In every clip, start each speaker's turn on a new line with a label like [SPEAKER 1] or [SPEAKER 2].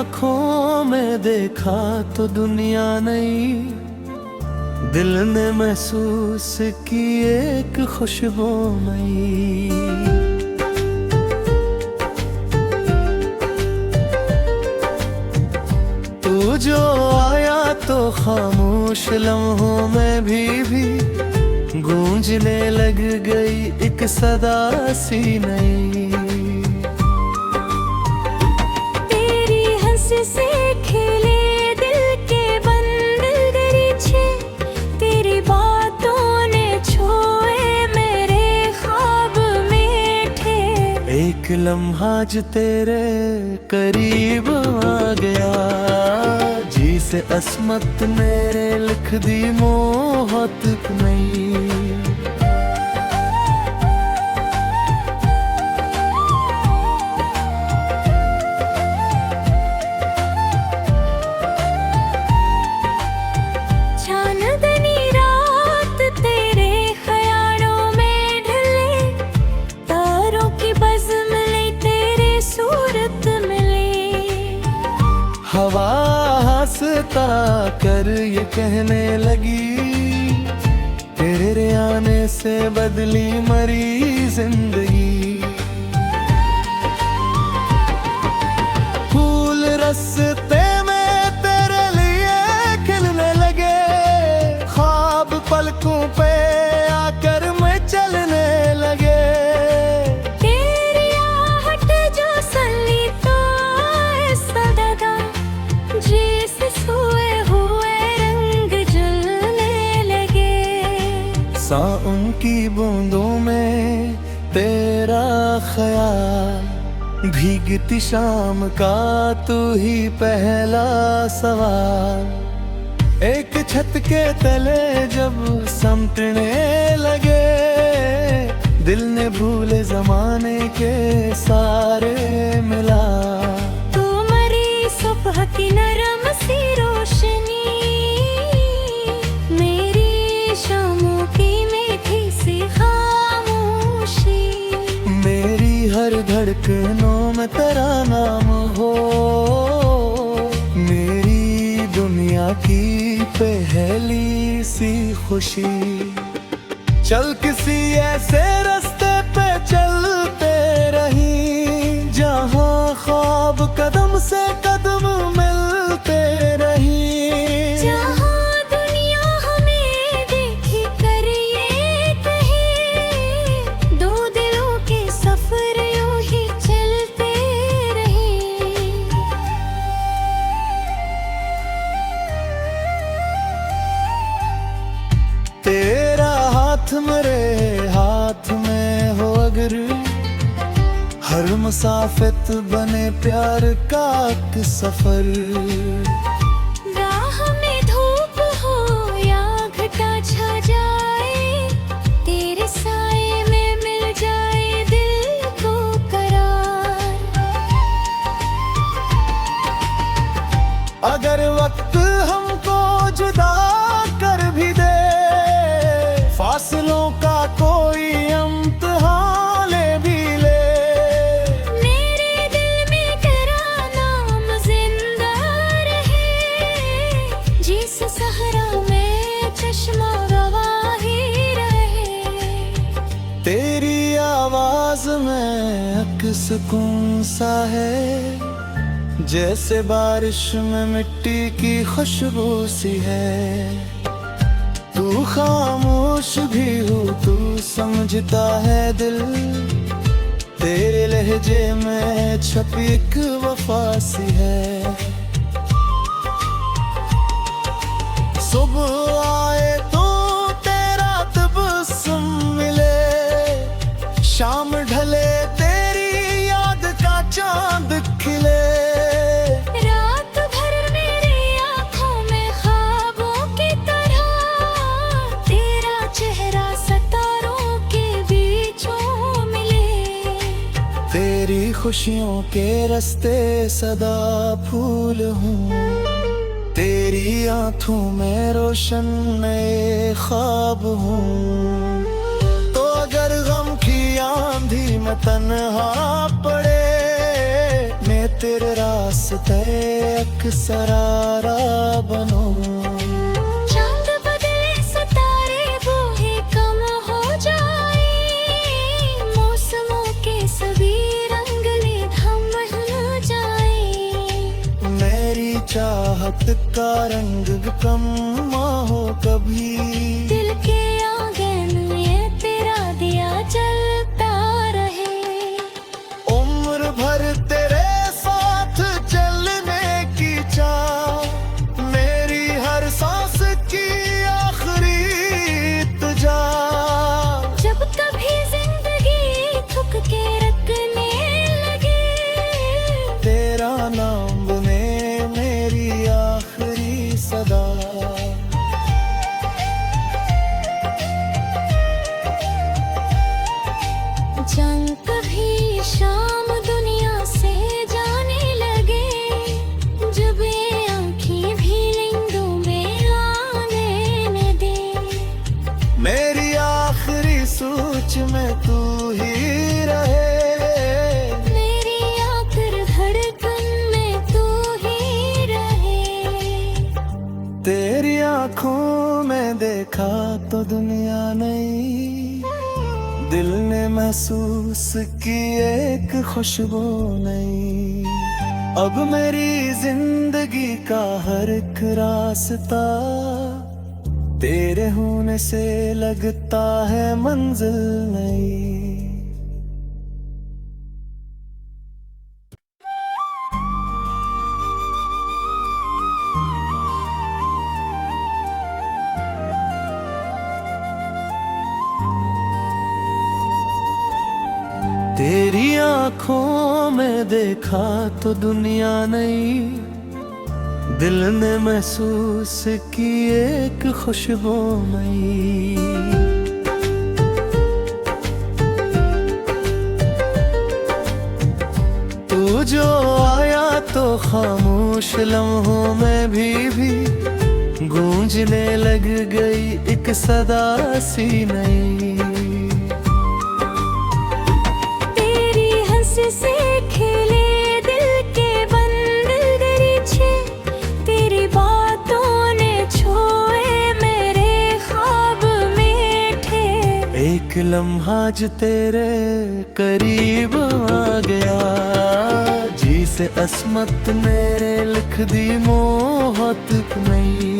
[SPEAKER 1] आँखों में देखा तो दुनिया नहीं, दिल ने महसूस की एक खुशबू नई। तू जो आया तो खामोश लम्हों में भी गूंजने लग गई एक सदा सी नई।
[SPEAKER 2] तेरी हंसी से खेले दिल के बंद दरीचे, तेरी बातों ने छुए मेरे ख्वाब मीठे।
[SPEAKER 1] एक लम्हा जो तेरे करीब आ गया, जी से असमत मेरे लिख दी मोहत नई।
[SPEAKER 2] चांदनी रात तेरे ख्यालों में ढले, तारों की बज़्म में तेरे सूरत मिली।
[SPEAKER 1] हवा हंसता कर ये कहने लगी, तेरे आने से बदली मरी जिंदगी। फूल रस्ते में तेरे लिए खिलने लगे, ख्वाब पलकों पे आकर मैं चलने लगे।
[SPEAKER 2] तेरी आहट जो सली तो ऐसा दगा, जिसे सोए हुए रंग जलने लगे।
[SPEAKER 1] सावन की बूंदों में तेरा ख्याल, भीगती शाम का तू ही पहला सवाल। एक छत के तले जब समटने लगे, दिल ने भूले जमाने के सारे मिला।
[SPEAKER 2] तू मरी सुबह की नरम सी रोशनी, मेरी शामों की मीठी सी खामोशी।
[SPEAKER 1] मेरी हर धड़कनों में तेरा नाम हो, मेरी दुनिया की पहली सी खुशी। चल किसी ऐसे रास्ते पे चलते रही, जहाँ ख्वाब कदम से कदम मिलते रही।
[SPEAKER 2] जहाँ दुनिया हमें देखी कर ये कहे, दो दिलों के सफर यूं ही चलते रहे।
[SPEAKER 1] तेरा हाथ मेरे हाथ में हो अगर, हर मुसाफिर बने प्यार का एक सफर।
[SPEAKER 2] राह में धूप हो या घटा छा जाए, तेरे साए में मिल जाए दिल को करार।
[SPEAKER 1] अगर वक्त हमको जुदा कर भी दे, फासलों का कोई इम्तिहान ले भी ले।
[SPEAKER 2] मेरे दिल में तेरा नाम जिंदा रहे, जिस सहरा में चश्मा गवाही रहे।
[SPEAKER 1] तेरी आवाज में अक्स सुकून सा है, जैसे बारिश में मिट्टी की खुशबू सी है। तू खामोश भी हो तू समझता है दिल, तेरे लहजे में छपी एक वफा सी है। सुबह आए तो तेरा तबस्सुम मिले, शाम ढले तेरी याद का चांद खिले।
[SPEAKER 2] रात भर मेरी आँखों में ख्वाबों की तरह, तेरा चेहरा सितारों के बीचों मिले।
[SPEAKER 1] तेरी खुशियों के रास्ते सदा फूल हूँ, तेरी आँखों में रोशन नए ख्वाब हूँ। तो अगर गम की आंधी में तन्हा पड़े, मैं तेरे रास्ते अक्सरारा बनो।
[SPEAKER 2] चांद बदले सितारे वो ही कम हो जाए, मौसमों के सभी रंग थम न जाए।
[SPEAKER 1] मेरी चाहत का रंग कम हो कभी,
[SPEAKER 2] दिल के आंगन में तेरा दिया जलता रहे।
[SPEAKER 1] उम्र भर तेरे साथ चलने की चाह, मेरी हर सांस की आखिरी तुझा।
[SPEAKER 2] जब कभी जिंदगी थक के रखने लगे,
[SPEAKER 1] तेरा नाम बने मेरी आखिरी सदा।
[SPEAKER 2] जंग कभी शाम दुनिया से जाने लगे, जब ये आँखें भी नींदों में आने न दे।
[SPEAKER 1] मेरी आखिरी सोच में तू ही रहे,
[SPEAKER 2] मेरी आखिर धड़कन में तू ही रहे।
[SPEAKER 1] तेरी आंखों में देखा तो दुनिया नहीं, दिल ने महसूस की एक खुशबू नहीं। अब मेरी जिंदगी का हर एक रास्ता तेरे होने से लगता है मंजिल नहीं। तेरी आंखों में देखा तो दुनिया नहीं, दिल ने महसूस की एक खुशबू नहीं। तू जो आया तो खामोश लम्हों में भी गूंजने लग गई एक सदा सी नई।
[SPEAKER 2] से खेले दिल के बंदिल दरीचे, तेरी बातों ने छोए मेरे ख्वाब मीठे।
[SPEAKER 1] एक लम्हा जो तेरे करीब आ गया, जी से अस्मत मेरे लिख दी मोहत नहीं।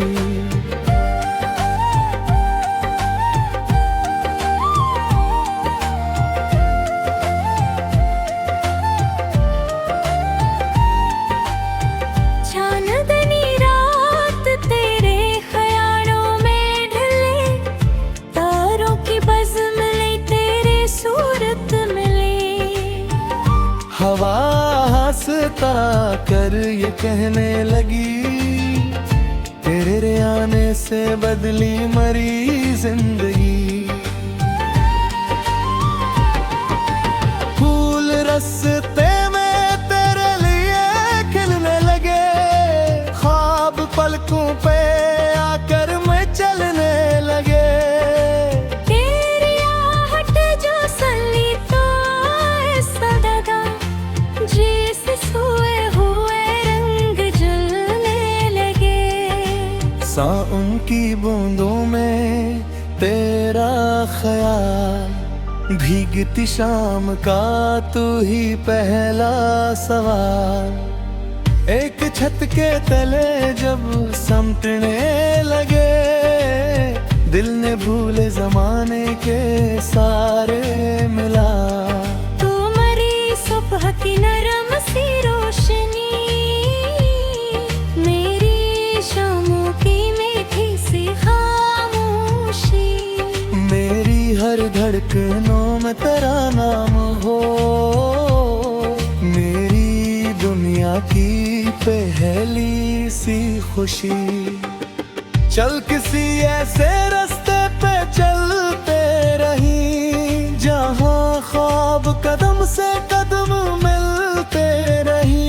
[SPEAKER 1] हवा हंसता कर ये कहने लगी, तेरे आने से बदली मरी जिंदगी। फूल रस्ते में तेरे लिए खिलने लगे, ख्वाब पलकों पे आकर मैं चलने लगे। उनकी बूंदों में तेरा ख्याल, भीगती शाम का तू ही पहला सवाल। एक छत के तले जब समटने लगे, दिल ने भूले जमाने के सारे मिला।
[SPEAKER 2] तू मरी सुबह की नरम सी रोशनी, मेरी शामों की खामोशी।
[SPEAKER 1] मेरी हर धड़कनों में तेरा नाम हो, मेरी दुनिया की पहली सी खुशी। चल किसी ऐसे रास्ते पे चलते रही, जहाँ ख्वाब कदम से कदम मिलते रही।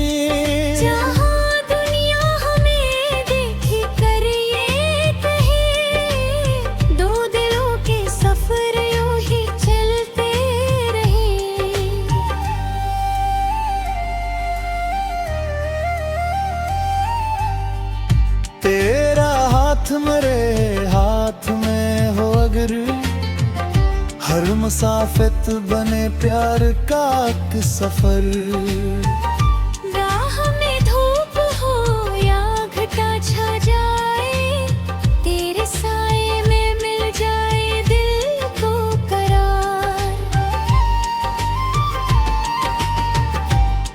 [SPEAKER 1] मेरे हाथ में हो अगर, हर मुसाफिर बने प्यार का एक सफर।
[SPEAKER 2] राह में धूप हो या घटा छा जाए, तेरे साए में मिल जाए दिल को करार।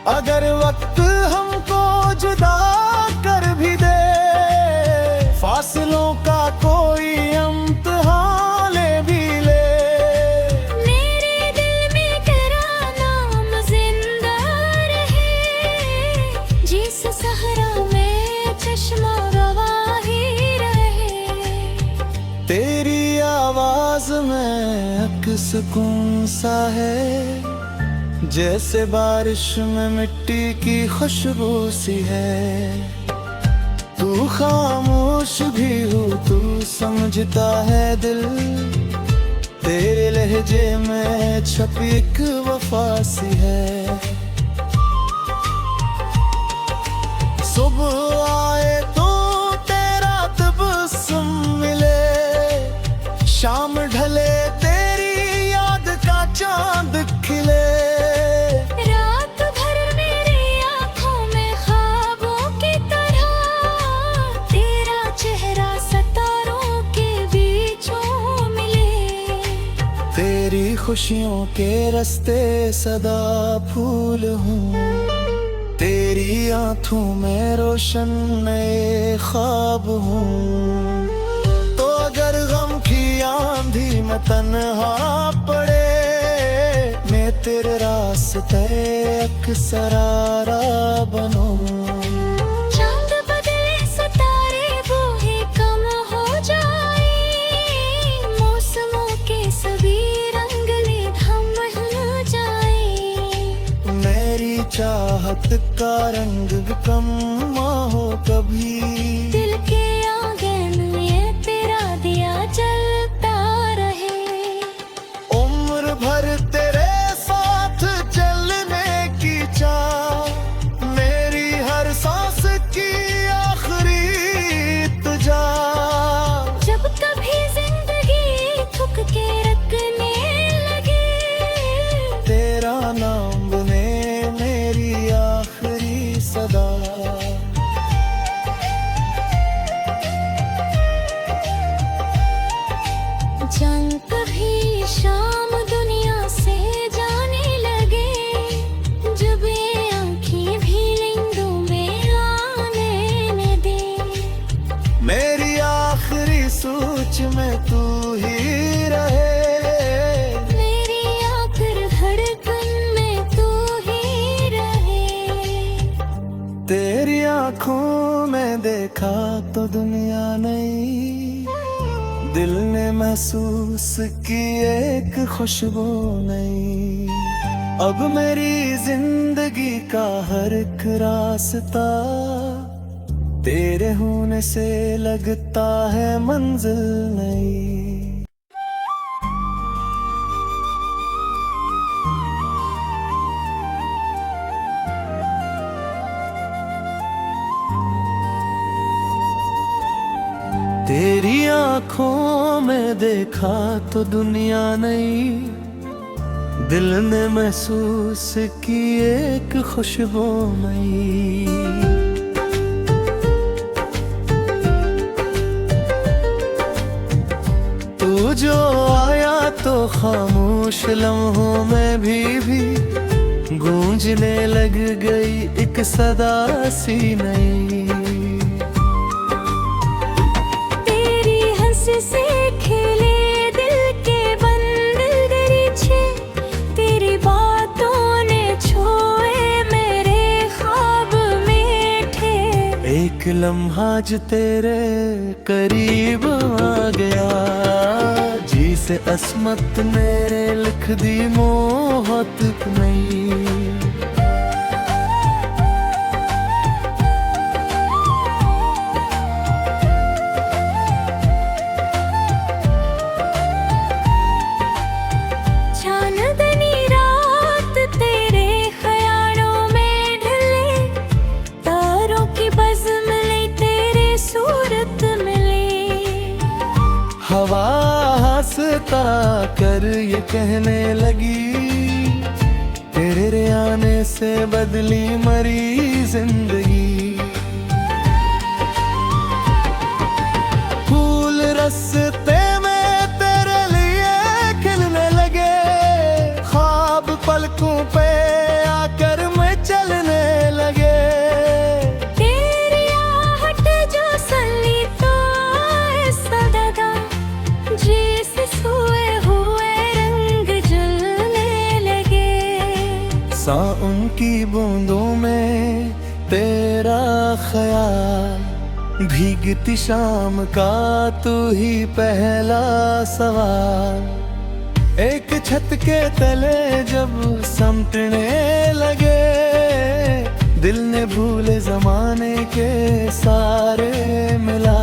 [SPEAKER 1] अगर वक्त हमको जुदा कर भी दे, फासलों का कोई इम्तिहान ले भी ले,
[SPEAKER 2] मेरे दिल में तेरा नाम जिंदा रहे, जिस सहरा में चश्मा गवाही रहे।
[SPEAKER 1] तेरी आवाज में एक सुकून सा है, जैसे बारिश में मिट्टी की खुशबू सी है। तू खामोश भी हो, तू समझता है दिल, तेरे लहजे में छपी एक वफा सी है। सुबह आए तो तेरा तबस्सुम मिले, शाम ढले तेरी याद का चांद खिले।
[SPEAKER 2] रात भर मेरी आँखों में ख्वाबों की तरह, तेरा चेहरा सितारों के बीचों मिले।
[SPEAKER 1] तेरी खुशियों के रास्ते सदा फूल हूँ, तेरी आँखों में रोशन नए ख्वाब हूँ। तो अगर गम की आंधी में तन्हा पड़े, मैं तेरे रास्ते एक सरारा बनूं।
[SPEAKER 2] चांद बदले सितारे वो ही कम हो जाए, मौसमों के सभी रंग थम जाए।
[SPEAKER 1] मेरी चाहत का रंग भी कम हो कभी,
[SPEAKER 2] दिल के आंगन में तेरा दिया जलता रहे।
[SPEAKER 1] उम्र भर तेरे साथ चलने की चाह, मेरी हर सांस की आखिरी इल्तिजा।
[SPEAKER 2] जब कभी जिंदगी थक के रखने लगे,
[SPEAKER 1] तेरा नाम बने मेरी आखिरी सदा।
[SPEAKER 2] जंग कभी शाम दुनिया से जाने लगे, जब ये आँखें भी नींदों में आने न दे।
[SPEAKER 1] मेरी आखिरी सोच में तू ही रहे,
[SPEAKER 2] मेरी आखिर धड़कन में तू ही रहे।
[SPEAKER 1] तेरी आंखों में देखा तो दुनिया नहीं, दिल ने महसूस की एक खुशबू नई। अब मेरी जिंदगी का हर एक रास्ता, तेरे होने से लगता है मंजिल नई। तेरी आंखों में देखा तो दुनिया नहीं, दिल ने महसूस की एक खुशबू नई। तू जो आया तो खामोश लम्हों में भी गूंजने लग गई एक सदा सी नई।
[SPEAKER 2] से खेले दिल के बंद दरीचे, तेरी बातों ने छोए मेरे ख्वाब मीठे।
[SPEAKER 1] एक लम्हा जो तेरे करीब आ गया, जी से अस्मत मेरे लिख दी मोहब्बत नहीं।
[SPEAKER 2] तारों की बज़्म ले तेरे सूरत मिले।
[SPEAKER 1] हवा हंसता कर ये कहने लगी, तेरे आने से बदली मरी जिंदगी। फूल रस्ते में तेरे लिए खिलने लगे, ख्वाब पलकों पे आकर मैं चलने लगे।
[SPEAKER 2] तेरी आहट जो सली तो ऐसा लगा, जैसे सोए हुए रंग जलने लगे।
[SPEAKER 1] सावन की बूंदों में तेरा ख्याल, भीगती शाम का तू ही पहला सवाल। एक छत के तले जब समटने लगे, दिल ने भूले जमाने के सारे मिला।